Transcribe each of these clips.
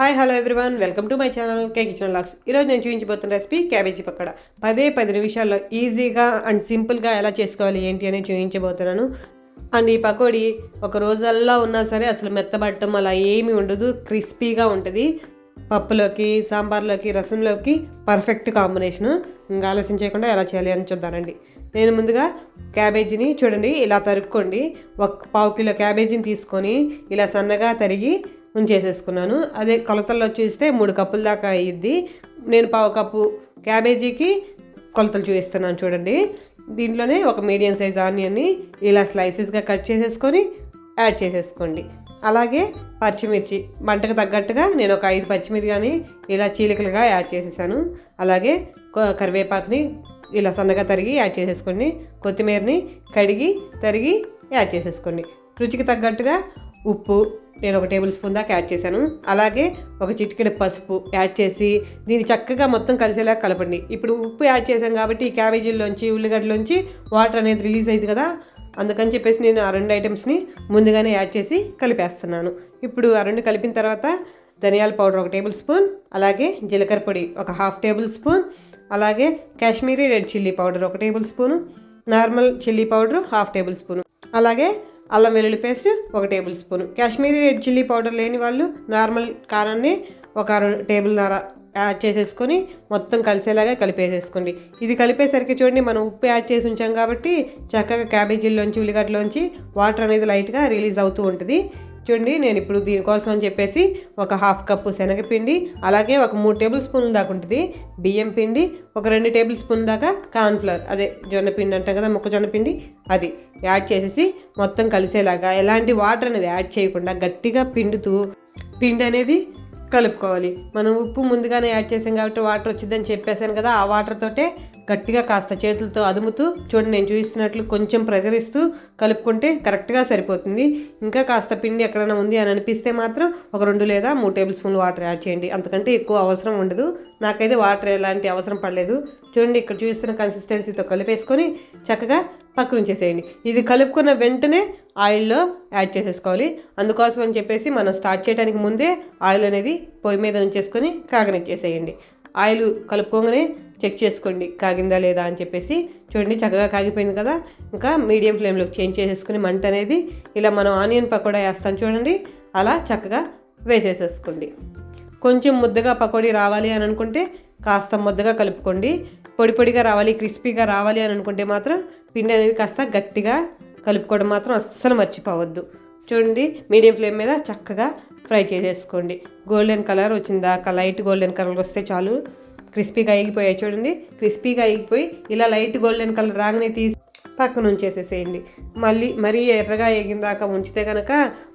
Hi hello everyone, welcome to my channel K kitchen logs. ఈరోజు నేను చూపించబోతున్న recipe cabbage pakoda. 10 నిమిషాల్లో ఈజీగా అండ్ సింపుల్గా ఎలా చేసుకోవాలి ఏంటి అని చూపించబోతున్నాను. అండ్ ఈ పకోడీ ఒక రోజల్లా ఉన్నా సరే అసలు మెత్తబట్టం అలా ఏమీ ఉండదు, క్రిస్పీగా ఉంటుంది. పప్పులోకి, సాంబార్లోకి, రసంలోకి పర్ఫెక్ట్ కాంబినేషను. ఇంకా ఆలస్యం చేయకుండా ఎలా చేయాలి అని చూద్దానండి. నేను ముందుగా క్యాబేజీని చూడండి ఇలా తరుక్కోండి. 1/4 కిలో క్యాబేజీని తీసుకొని ఇలా సన్నగా తరిగి ఉంచేసేసుకున్నాను. అదే కొలతల్లో చూస్తే 3 కప్పుల దాకా అయ్యిద్ది. నేను 1/4 కప్పు క్యాబేజీకి కొలతలు చూపిస్తున్నాను చూడండి. దీంట్లోనే ఒక మీడియం సైజ్ ఆనియన్ని ఇలా స్లైసెస్గా కట్ చేసేసుకొని యాడ్ చేసేసుకోండి. అలాగే పచ్చిమిర్చి మంటకు తగ్గట్టుగా నేను ఒక 5 పచ్చిమిర్చి ఇలా చీలికలుగా యాడ్ చేసేసాను. అలాగే కరివేపాకుని ఇలా సన్నగా తరిగి యాడ్ చేసేసుకోండి. కొత్తిమీరని కడిగి తరిగి యాడ్ చేసేసుకోండి. రుచికి తగ్గట్టుగా ఉప్పు నేను 1 టేబుల్ స్పూన్ దాకా యాడ్ చేశాను. అలాగే ఒక చిటికెడు పసుపు యాడ్ చేసి దీన్ని చక్కగా మొత్తం కలిసేలా కలపండి. ఇప్పుడు ఉప్పు యాడ్ చేశాం కాబట్టి ఈ క్యాబేజీల్లోంచి ఉల్లిగడ్డలోంచి వాటర్ అనేది రిలీజ్ అయింది కదా, అందుకని చెప్పేసి నేను ఆ 2 ఐటమ్స్ని ముందుగానే యాడ్ చేసి కలిపేస్తున్నాను. ఇప్పుడు ఆ 2 కలిపిన తర్వాత ధనియాల పౌడర్ 1 టేబుల్ స్పూన్, అలాగే జీలకర్ర పొడి ఒక 1/2 టేబుల్ స్పూన్, అలాగే Kashmiri red chilli powder 1 tablespoon, normal chilli powder 1/2 tablespoon, అలాగే అల్లం వెల్లుల్లి paste 1 tablespoon. Kashmiri red chilli powder లేని వాళ్ళు నార్మల్ కారాన్ని 1 టేబుల్‌న్నర యాడ్ చేసేసుకొని మొత్తం కలిసేలాగా కలిపేసేసుకోండి. ఇది కలిపేసరికి చూడండి మనం ఉప్పు యాడ్ చేసి ఉంచాం కాబట్టి చక్కగా క్యాబేజీల్లోంచి ఉల్లిగడ్డలోంచి వాటర్ అనేది లైట్గా రిలీజ్ అవుతూ ఉంటుంది. చూడండి నేను ఇప్పుడు దీనికోసం అని చెప్పేసి ఒక 1/2 కప్పు శనగపిండి, అలాగే ఒక 3 టేబుల్ స్పూన్ల దాకా ఉంటుంది బియ్యం పిండి, ఒక 2 టేబుల్ స్పూన్ల దాకా కార్న్ఫ్లవర్ అదే జొన్న పిండి అంటాం కదా, మొక్కజొన్న పిండి, అది యాడ్ చేసేసి మొత్తం కలిసేలాగా ఎలాంటి వాటర్ అనేది యాడ్ చేయకుండా గట్టిగా పిండుతూ పిండి అనేది కలుపుకోవాలి. మనం ఉప్పు ముందుగానే యాడ్ చేసాం కాబట్టి వాటర్ వచ్చిందని చెప్పేసాను కదా, ఆ వాటర్ తోటే గట్టిగా కాస్త చేతులతో అదుముతూ చూడండి నేను చూపిస్తున్నట్లు కొంచెం ప్రెజర్ ఇస్తూ కలుపుకుంటే కరెక్ట్గా సరిపోతుంది. ఇంకా కాస్త పిండి ఎక్కడైనా ఉంది అని అనిపిస్తే మాత్రం ఒక 2 లేదా 3 టేబుల్ స్పూన్లు వాటర్ యాడ్ చేయండి. అంతకంటే ఎక్కువ అవసరం ఉండదు. నాకైతే వాటర్ ఎలాంటి అవసరం పడలేదు. చూడండి ఇక్కడ చూపిస్తున్న కన్సిస్టెన్సీతో కలిపేసుకొని చక్కగా పక్కన ఉంచేసేయండి. ఇది కలుపుకున్న వెంటనే ఆయిల్లో యాడ్ చేసేసుకోవాలి. అందుకోసం అని చెప్పేసి మనం స్టార్ట్ చేయడానికి ముందే ఆయిల్ అనేది పొయ్యి మీద ఉంచేసుకొని కాగనిచ్చేసేయండి. ఆయిల్ కలుపుకోగానే చెక్ చేసుకోండి కాగిందా లేదా అని చెప్పేసి. చూడండి చక్కగా కాగిపోయింది కదా. ఇంకా మీడియం ఫ్లేమ్లోకి చేంజ్ చేసేసుకుని మంట అనేది ఇలా మనం ఆనియన్ పకోడా వేస్తాం చూడండి అలా చక్కగా వేసేసేసుకోండి. కొంచెం ముద్దగా పకోడీ రావాలి అని అనుకుంటే కాస్త ముద్దగా కలుపుకోండి. పొడి పొడిగా రావాలి, క్రిస్పీగా రావాలి అని అనుకుంటే మాత్రం పిండి అనేది కాస్త గట్టిగా కలుపుకోవడం మాత్రం అస్సలు మర్చిపోవద్దు. చూడండి మీడియం ఫ్లేమ్ మీద చక్కగా ఫ్రై చేసేసుకోండి. గోల్డెన్ కలర్ వచ్చిందాక లైట్ గోల్డెన్ కలర్ వస్తే చాలు. క్రిస్పీగా ఎగిపోయాయి చూడండి. క్రిస్పీగా ఎగిపోయి ఇలా లైట్ గోల్డెన్ కలర్ రాగానే తీసి పక్కన ఉంచేసేసేయండి. మరీ ఎర్రగా ఎగిందాక ఉంచితే కనుక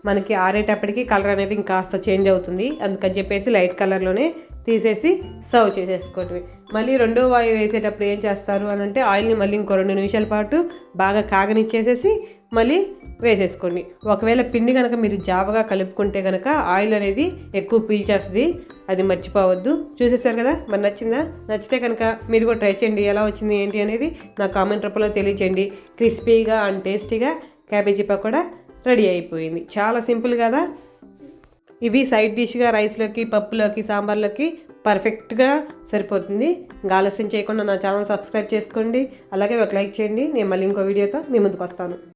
మనకి ఆరేటప్పటికి కలర్ అనేది ఇంకాస్త చేంజ్ అవుతుంది. అందుకని చెప్పేసి లైట్ కలర్లోనే తీసేసి సర్వ్ చేసేసుకోండి. మళ్ళీ రెండో వాయి వేసేటప్పుడు ఏం చేస్తారు అని అంటే ఆయిల్ని మళ్ళీ ఇంకో 2 నిమిషాల పాటు బాగా కాగనిచ్చేసేసి మళ్ళీ వేసేసుకోండి. ఒకవేళ పిండి కనుక మీరు జావగా కలుపుకుంటే కనుక ఆయిల్ అనేది ఎక్కువ పీల్చేస్తుంది, అది మర్చిపోవద్దు. చూసేసారు కదా, మరి నచ్చిందా? నచ్చితే కనుక మీరు కూడా ట్రై చేయండి. ఎలా వచ్చింది ఏంటి అనేది నా కామెంట్ రూపంలో తెలియచేయండి. క్రిస్పీగా అండ్ టేస్టీగా క్యాబేజీ పకోడా రెడీ అయిపోయింది. చాలా సింపుల్ కదా. ఇవి సైడ్ డిష్గా రైస్లోకి, పప్పులోకి, సాంబార్లోకి పర్ఫెక్ట్గా సరిపోతుంది. ఇంకా ఆలస్యం చేయకుండా నా ఛానల్ సబ్స్క్రైబ్ చేసుకోండి. అలాగే ఒక లైక్ చేయండి. నేను మళ్ళీ ఇంకో వీడియోతో మీ ముందుకు వస్తాను.